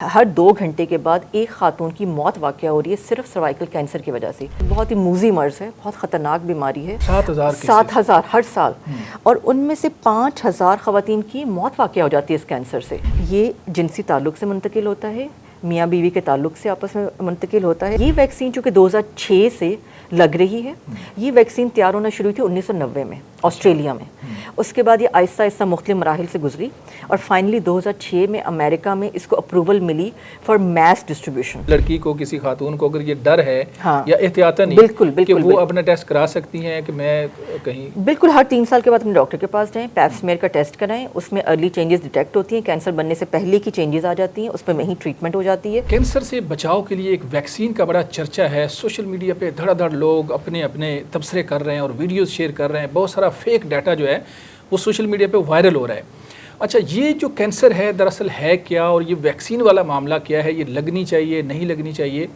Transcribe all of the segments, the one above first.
ہر 2 گھنٹے کے بعد ایک خاتون کی موت واقع ہو رہی ہے صرف سروائیکل کینسر کی وجہ سے. بہت ہی موذی مرض ہے, بہت خطرناک بیماری ہے. 7,000 ہر سال, اور ان میں سے 5,000 خواتین کی موت واقع ہو جاتی ہے اس کینسر سے. یہ جنسی تعلق سے منتقل ہوتا ہے, میاں بیوی کے تعلق سے آپس میں منتقل ہوتا ہے. یہ ویکسین چونکہ 2006 سے لگ رہی ہے, یہ ویکسین تیار ہونا شروع تھی 1990 میں آسٹریلیا میں. اس کے بعد یہ آہستہ آہستہ مختلف مراحل سے گزری اور فائنلی 2006 میں امریکہ میں اس کو اپروول ملی فار میس ڈسٹریبیوشن. لڑکی کو, کسی خاتون کو اگر یہ ڈر ہے یا احتیاطاً بالکل کہ وہ اپنا ٹیسٹ کرا سکتی ہیں کہ میں کہیں, بالکل ہر 3 سال کے بعد اپنے ڈاکٹر کے پاس جائیں, پیپ سمیئر کا ٹیسٹ کرائیں, اس میں ارلی چینجز ڈیٹیکٹ ہوتی ہیں, کینسر بننے سے پہلے کی چینجز آ جاتی ہیں, اس پہ وہیں ٹریٹمنٹ ہو جاتی ہے. کینسر سے بچاؤ کے لیے ایک ویکسین کا بڑا چرچا ہے. سوشل میڈیا پہ دھڑا دھڑ لوگ اپنے تبصرے کر رہے ہیں اور ویڈیوز شیئر کر رہے ہیں. بہت سارا فیک ڈاٹا جو ہے وہ سوشل میڈیا پہ وائرل ہو رہا ہے. اچھا, یہ جو کینسر ہے دراصل ہے کیا, اور یہ ویکسین والا معاملہ کیا ہے, یہ لگنی چاہیے نہیں لگنی چاہیے؟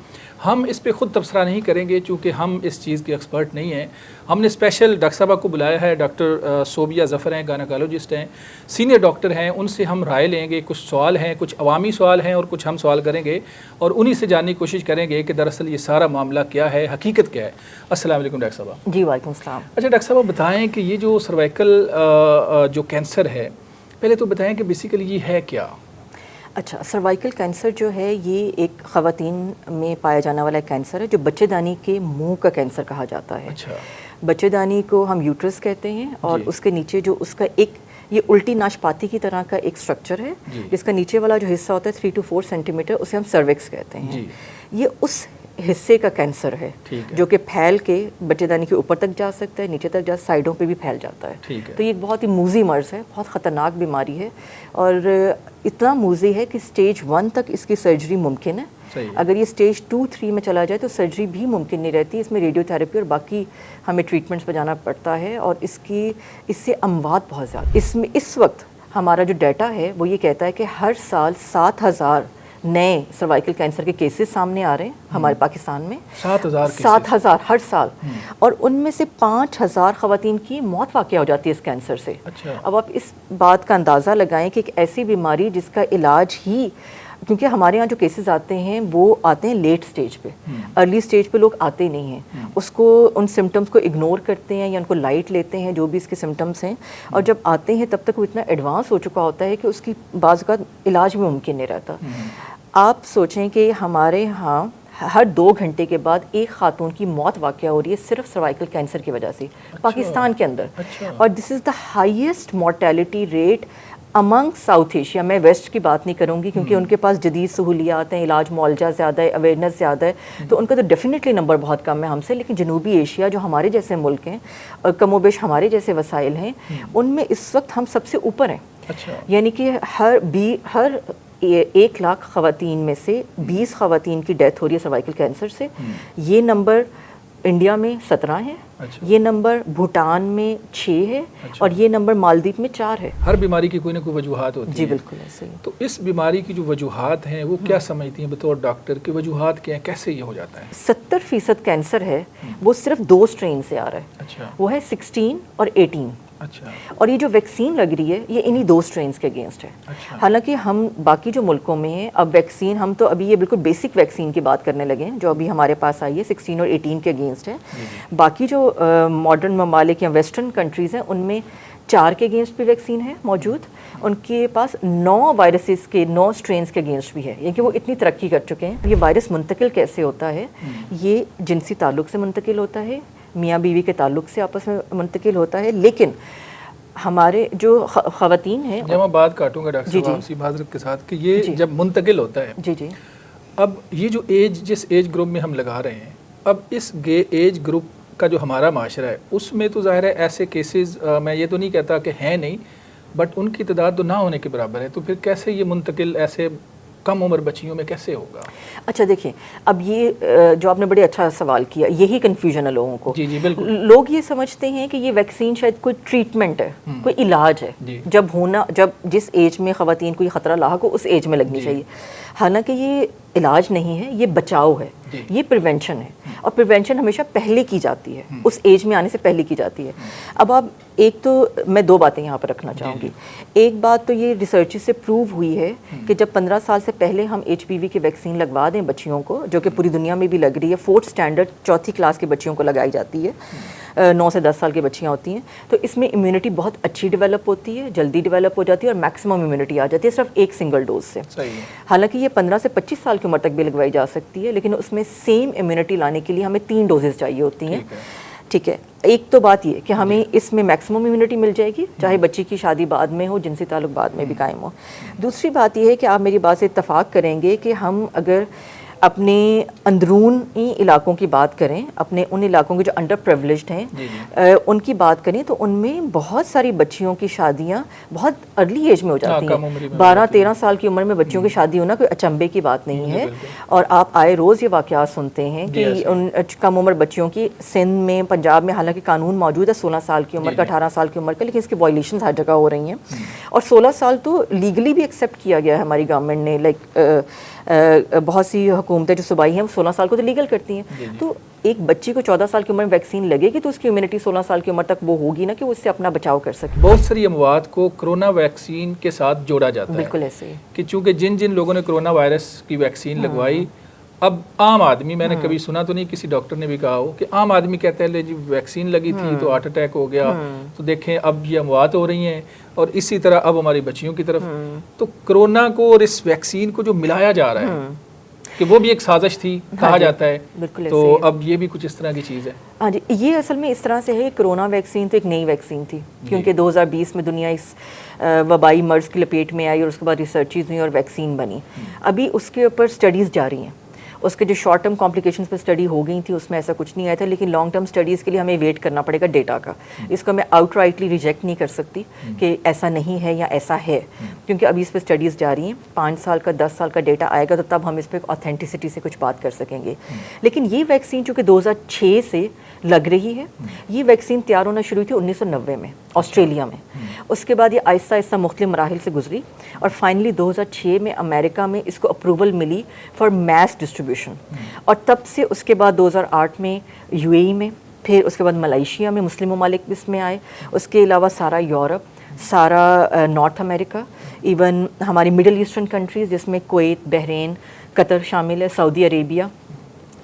ہم اس پہ خود تبصرہ نہیں کریں گے چونکہ ہم اس چیز کے ایکسپرٹ نہیں ہیں. ہم نے اسپیشل ڈاکٹر صاحبہ کو بلایا ہے. ڈاکٹر صوبیہ ظفر ہیں, گائنیکالوجسٹ ہیں, سینئر ڈاکٹر ہیں. ان سے ہم رائے لیں گے. کچھ سوال ہیں, کچھ عوامی سوال ہیں اور کچھ ہم سوال کریں گے اور انہی سے جاننے کی کوشش کریں گے کہ دراصل یہ سارا معاملہ کیا ہے, حقیقت کیا ہے. السلام علیکم ڈاکٹر صاحبہ. جی وعلیکم السلام. اچھا ڈاکٹر صاحبہ, بتائیں کہ یہ جو سروائیکل جو کینسر ہے, پہلے تو بتائیں کہ بیسیکلی یہ ہے کیا؟ اچھا, سروائیکل کینسر جو ہے یہ ایک خواتین میں پایا جانے والا کینسر ہے جو بچے دانی کے منہ کا کینسر کہا جاتا ہے. اچھا, بچے دانی کو ہم یوٹرس کہتے ہیں اور اس کے نیچے جو اس کا ایک یہ الٹی ناشپاتی کی طرح کا ایک سٹرکچر ہے جس کا نیچے والا جو حصہ ہوتا ہے 3 to 4 سینٹی میٹر, اسے ہم سروکس کہتے ہیں. یہ اس حصے کا کینسر ہے جو کہ پھیل کے بچے دانی کے اوپر تک جا سکتا ہے, نیچے تک جا, سائڈوں پہ بھی پھیل جاتا ہے. تو یہ ایک بہت ہی موذی مرض ہے, بہت خطرناک بیماری ہے اور اتنا موذی ہے کہ سٹیج 1 تک اس کی سرجری ممکن ہے. اگر یہ سٹیج 2-3 میں چلا جائے تو سرجری بھی ممکن نہیں رہتی. اس میں ریڈیو تھراپی اور باقی ہمیں ٹریٹمنٹس پہ جانا پڑتا ہے اور اس سے اموات بہت زیادہ. اس وقت ہمارا جو ڈیٹا ہے وہ یہ کہتا ہے کہ ہر سال 7,000 نئے سروائیکل کینسر کے کیسز سامنے آ رہے ہیں ہمارے پاکستان میں. 7,000 ہر سال, اور ان میں سے 5,000 خواتین کی موت واقع ہو جاتی ہے اس کینسر سے. اب آپ اس بات کا اندازہ لگائیں کہ ایک ایسی بیماری جس کا علاج ہی, کیونکہ ہمارے یہاں جو کیسز آتے ہیں وہ آتے ہیں لیٹ سٹیج پہ, ارلی سٹیج پہ لوگ آتے نہیں ہیں, اس کو ان سمٹمز کو اگنور کرتے ہیں یا ان کو لائٹ لیتے ہیں جو بھی اس کے سمٹمز ہیں, اور جب آتے ہیں تب تک وہ اتنا ایڈوانس ہو چکا ہوتا ہے کہ اس کی بعض اوقات علاج بھی ممکن نہیں رہتا. آپ سوچیں کہ ہمارے ہاں ہر 2 گھنٹے کے بعد ایک خاتون کی موت واقع ہو رہی ہے صرف سروائیکل کینسر کی وجہ سے پاکستان کے اندر, اور this is the highest mortality rate among South Asia. میں ویسٹ کی بات نہیں کروں گی کیونکہ ان کے پاس جدید سہولیات ہیں, علاج معالجہ زیادہ ہے, اویئرنیس زیادہ ہے, تو ان کا تو ڈیفینیٹلی نمبر بہت کم ہے ہم سے. لیکن جنوبی ایشیا جو ہمارے جیسے ملک ہیں اور کم و بیش ہمارے جیسے وسائل ہیں, ان میں اس وقت ہم سب سے اوپر ہیں. یعنی کہ ہر 1 لاکھ خواتین میں سے 20 خواتین کی ڈیتھ ہو رہی ہے سروائیکل کینسر سے. یہ نمبر انڈیا میں 17 ہے, یہ نمبر بھوٹان میں 6 ہے, اور یہ نمبر مالدیپ میں 4 ہے. ہر بیماری کی کوئی نہ کوئی وجوہات ہوتی ہیں. جی بالکل ایسے ہی. تو اس بیماری کی جو وجوہات ہیں وہ کیا سمجھتی ہیں بطور ڈاکٹر کی وجوہات کیا ہیں, کیسے یہ ہو جاتا ہے؟ 70% کینسر ہے وہ صرف 2 اسٹرین سے آ رہا ہے. وہ ہے 16 اور 18. اور یہ جو ویکسین لگ رہی ہے یہ انہی 2 اسٹرینس کے اگینسٹ ہے. حالانکہ ہم باقی جو ملکوں میں ہیں اب ویکسین, ہم تو ابھی یہ بالکل بیسک ویکسین کی بات کرنے لگے ہیں جو ابھی ہمارے پاس آئی ہے 16 اور 18 کے اگینسٹ ہے. باقی جو ماڈرن ممالک یا ویسٹرن کنٹریز ہیں ان میں 4 کے اگینسٹ بھی ویکسین ہے موجود. ان کے پاس 9 وائرسز کے 9 اسٹرینس کے اگینسٹ بھی ہے, یعنی کہ وہ اتنی ترقی کر چکے ہیں. یہ وائرس منتقل کیسے ہوتا ہے؟ یہ جنسی تعلق سے منتقل ہوتا ہے, میاں بیوی کے تعلق سے آپس میں منتقل ہوتا ہے. لیکن ہمارے جو خواتین ہیں, جب میں بات کاٹوں گا ڈاکٹر صاحب آپ سے معذرت کے ساتھ کہ یہ جب منتقل ہوتا ہے, اب یہ جو جس ایج گروپ میں ہم لگا رہے ہیں, اب اس ایج گروپ کا جو ہمارا معاشرہ ہے اس میں تو ظاہر ہے ایسے کیسز, میں یہ تو نہیں کہتا کہ ہیں نہیں, بٹ ان کی تعداد تو نہ ہونے کے برابر ہے. تو پھر کیسے یہ منتقل ایسے کم عمر بچیوں میں کیسے ہوگا؟ اچھا دیکھیں, اب یہ جو آپ نے بڑے اچھا سوال کیا, یہی کنفیوژن ہے لوگوں کو. جی بالکل. لوگ یہ سمجھتے ہیں کہ یہ ویکسین شاید کوئی ٹریٹمنٹ ہے, کوئی علاج ہے, جب جس ایج میں خواتین کو یہ خطرہ لاحق ہو اس ایج میں لگنی چاہیے. حالانکہ یہ علاج نہیں ہے، یہ بچاؤ ہے، یہ پریونشن ہے، اور پریونشن ہمیشہ پہلے کی جاتی ہے، اس ایج میں آنے سے پہلے کی جاتی ہے. اب آپ ایک تو میں 2 باتیں یہاں پر رکھنا چاہوں گی. ایک بات تو یہ ریسرچ سے پروو ہوئی ہے کہ جب 15 سال سے پہلے ہم HPV کی ویکسین لگوا دیں بچیوں کو، جو کہ پوری دنیا میں بھی لگ رہی ہے، 4th اسٹینڈرڈ 4تھی کلاس کے بچیوں کو لگائی جاتی ہے، 9 سے 10 سال کی بچیاں ہوتی ہیں، تو اس میں امیونٹی بہت اچھی ڈیولپ ہوتی ہے، جلدی ڈیولپ ہو جاتی ہے، اور میکسیمم امیونٹی آ جاتی ہے صرف ایک سنگل ڈوز سے. حالانکہ یہ 15 سے 25 سال کی عمر تک بھی لگوائی جا سکتی ہے، لیکن اس میں سیم امیونٹی لانے کے لیے ہمیں 3 ڈوزز چاہیے ہوتی ہیں. ٹھیک ہے، ایک تو بات یہ کہ ہمیں اس میں میکسیمم امیونٹی مل جائے گی، چاہے بچی کی شادی بعد میں ہو، جنسی تعلق بعد میں بھی قائم ہو. دوسری بات یہ ہے کہ آپ میری بات سے اتفاق کریں گے کہ ہم اگر اپنے اندرونی علاقوں کی بات کریں، اپنے ان علاقوں کے جو انڈر پریولیجڈ ہیں ان کی بات کریں، تو ان میں بہت ساری بچیوں کی شادیاں بہت ارلی ایج میں ہو جاتی ہیں. 12-13 سال کی عمر میں بچیوں کی شادی ہونا کوئی اچنبے کی بات نہیں ہے. اور آپ آئے روز یہ واقعات سنتے ہیں کہ ان کم عمر بچیوں کی سندھ میں، پنجاب میں حالانکہ قانون موجود ہے 16 سال کی عمر کا، 18 سال کی عمر کا، لیکن اس کی وائلیشنز ہر جگہ ہو رہی ہیں. اور 16 سال تو لیگلی بھی ایکسیپٹ کیا گیا ہے ہماری گورنمنٹ نے، لائک بہت سی حکومتیں جو صوبائی ہیں وہ 16 سال کو تو لیگل کرتی ہیں. تو ایک بچی کو 14 سال کی عمر میں ویکسین لگے گی تو اس کی امیونٹی 16 سال کی عمر تک وہ ہوگی نا کہ وہ اس سے اپنا بچاؤ کر سکے. بہت ساری اموات کو کرونا ویکسین کے ساتھ جوڑا جاتا ہے. بالکل ایسے ہی کہ چونکہ جن لوگوں نے کرونا وائرس کی ویکسین لگوائی، اب عام آدمی، میں نے کبھی سنا تو نہیں، کسی ڈاکٹر نے بھی کہا ہو کہ عام آدمی کہتا ہے لے جی ویکسین لگی تھی تو ہارٹ اٹیک ہو گیا، تو دیکھیں اب یہ اموات ہو رہی ہیں. اور اسی طرح اب ہماری بچیوں کی طرف تو کرونا کو اور اس ویکسین کو جو ملایا جا رہا ہے کہ وہ بھی ایک سازش تھی کہا جاتا ہے. تو اب یہ بھی کچھ اس طرح کی چیز ہے. ہاں جی، یہ اصل میں اس طرح سے ہے، کرونا ویکسین تو ایک نئی ویکسین تھی کیونکہ 2020 میں دنیا اس وبائی مرض کی لپیٹ میں آئی اور اس کے بعد ریسرچز ہوئی اور ویکسین بنی. ابھی اس کے اوپر اسٹڈیز جاری ہیں. اس کے جو شارٹ ٹرم کمپلیکیشنز پہ اسٹڈی ہو گئی تھی اس میں ایسا کچھ نہیں آیا تھا، لیکن لانگ ٹرم اسٹڈیز کے لیے ہمیں ویٹ کرنا پڑے گا ڈیٹا کا. اس کو میں آؤٹ رائٹلی ریجیکٹ نہیں کر سکتی کہ ایسا نہیں ہے یا ایسا ہے، کیونکہ ابھی اس پہ اسٹڈیز جاری ہیں. 5 سال کا 10 سال کا ڈیٹا آئے گا تو تب ہم اس پہ آتھینٹسٹی سے کچھ بات کر سکیں گے. لیکن یہ ویکسین چونکہ 2006 سے لگ رہی ہے، یہ ویکسین تیار ہونا شروع تھی 1990 میں آسٹریلیا میں. اس کے بعد یہ آہستہ آہستہ مختلف مراحل سے گزری اور فائنلی 2006 میں امریکہ میں اس کو اپروول ملی فار میس ڈسٹریبیوشن. اور تب سے اس کے بعد 2008 میں UAE میں، پھر اس کے بعد ملائیشیا میں، مسلم ممالک بھی اس میں آئے. اس کے علاوہ سارا یورپ، سارا نارتھ امریکہ، ایون ہماری مڈل ایسٹرن کنٹریز جس میں کویت، بحرین، قطر شامل ہے، سعودی عربیہ،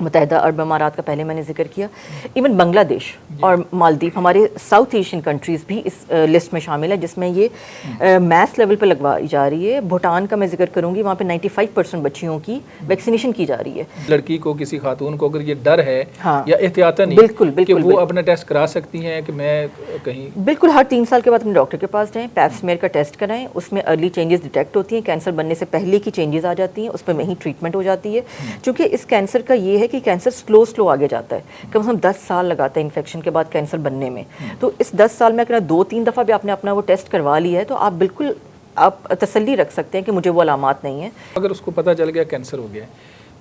متحدہ عرب امارات کا پہلے میں نے ذکر کیا، ایون بنگلہ دیش اور مالدیپ، ہمارے ساؤتھ ایشین کنٹریز بھی اس لسٹ میں شامل ہے جس میں یہ میس لیول پہ لگوائی جا رہی ہے. بھوٹان کا میں ذکر کروں گی، وہاں پہ 95% بچیوں کی ویکسینیشن کی جا رہی ہے. لڑکی کو، کسی خاتون کو اگر یہ ڈر ہے یا احتیاطاً نہیں کہ وہ اپنا ٹیسٹ کرا سکتی ہیں کہ میں کہیں، بالکل ہر 3 سال کے بعد اپنے ڈاکٹر کے پاس جائیں، پیپ سمیئر کا ٹیسٹ کرائیں. اس میں ارلی چینجز ڈیٹیکٹ ہوتی ہیں، کینسر بننے سے پہلے کی چینجز آ جاتی ہیں، اس پہ وہیں ٹریٹمنٹ ہو جاتی ہے. چونکہ اس کینسر کا یہ ہے کہ کینسر سلو آگے جاتا ہے، کم سے کم 10 سال لگاتا ہے انفیکشن کے بعد کینسر بننے میں. تو اس 10 سال میں اگر 2-3 دفعہ بھی آپ نے اپنا وہ ٹیسٹ کروا لیا ہے تو آپ بالکل آپ تسلی رکھ سکتے ہیں کہ مجھے وہ علامات نہیں ہیں. اگر اس کو پتہ چل گیا کینسر ہو گیا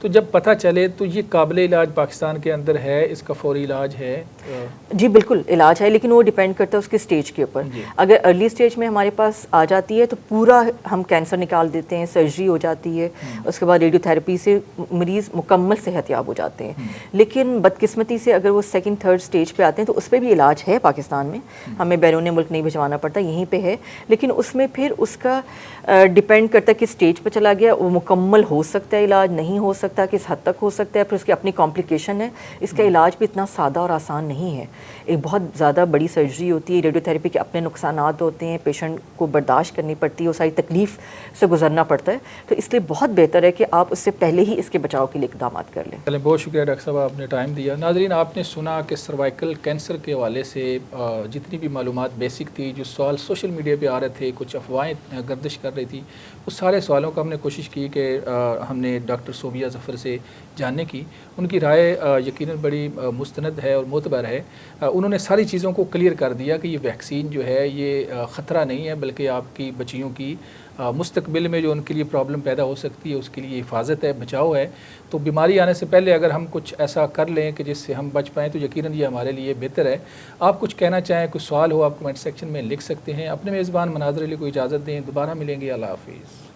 تو جب پتہ چلے تو یہ قابل علاج پاکستان کے اندر ہے، اس کا فوری علاج ہے؟ جی بالکل علاج ہے، لیکن وہ ڈیپینڈ کرتا ہے اس کے اسٹیج کے اوپر. اگر ارلی اسٹیج میں ہمارے پاس آ جاتی ہے تو پورا ہم کینسر نکال دیتے ہیں، سرجری ہو جاتی ہے، اس کے بعد ریڈیو تھراپی سے مریض مکمل صحت یاب ہو جاتے ہیں. لیکن بدقسمتی سے اگر وہ 2nd-3rd اسٹیج پہ آتے ہیں تو اس پہ بھی علاج ہے پاکستان میں، ہمیں بیرون ملک نہیں بھجوانا پڑتا، یہیں پہ ہے. لیکن اس میں پھر اس کا ڈیپینڈ کرتا ہے کہ اسٹیج پہ چلا گیا، وہ مکمل ہو سکتا ہے علاج، نہیں ہو سکتا، کس حد تک ہو سکتا ہے، پھر اس کی اپنی کمپلیکیشن ہے. اس کا علاج بھی اتنا سادہ اور آسان نہیں ہے، ایک بہت زیادہ بڑی سرجری ہوتی ہے، ریڈیو تھراپی کے اپنے نقصانات ہوتے ہیں، پیشنٹ کو برداشت کرنی پڑتی ہے، وہ ساری تکلیف سے گزرنا پڑتا ہے. تو اس لیے بہت بہتر ہے کہ آپ اس سے پہلے ہی اس کے بچاؤ کے لیے اقدامات کر لیں. چلیں، بہت شکریہ ڈاکٹر صاحب، آپ نے ٹائم دیا. ناظرین، آپ نے سنا کہ سروائیکل کینسر کے حوالے سے جتنی بھی معلومات بیسک تھی، جو سوال سوشل میڈیا پہ آ رہے تھے، کچھ افواہیں گردش کر رہی تھی، اس سارے سوالوں کا ہم نے کوشش کی کہ ہم نے ڈاکٹر صوبیہ ظفر سے جاننے کی. ان کی رائے یقیناً بڑی مستند ہے اور معتبر ہے. انہوں نے ساری چیزوں کو کلیئر کر دیا کہ یہ ویکسین جو ہے یہ خطرہ نہیں ہے، بلکہ آپ کی بچیوں کی مستقبل میں جو ان کے لیے پرابلم پیدا ہو سکتی ہے اس کے لیے حفاظت ہے، بچاؤ ہے. تو بیماری آنے سے پہلے اگر ہم کچھ ایسا کر لیں کہ جس سے ہم بچ پائیں تو یقیناً یہ ہمارے لیے بہتر ہے. آپ کچھ کہنا چاہیں، کوئی سوال ہو، آپ کمنٹ سیکشن میں لکھ سکتے ہیں. اپنے میزبان مناظر علی کو اجازت دیں، دوبارہ ملیں گے. اللہ حافظ.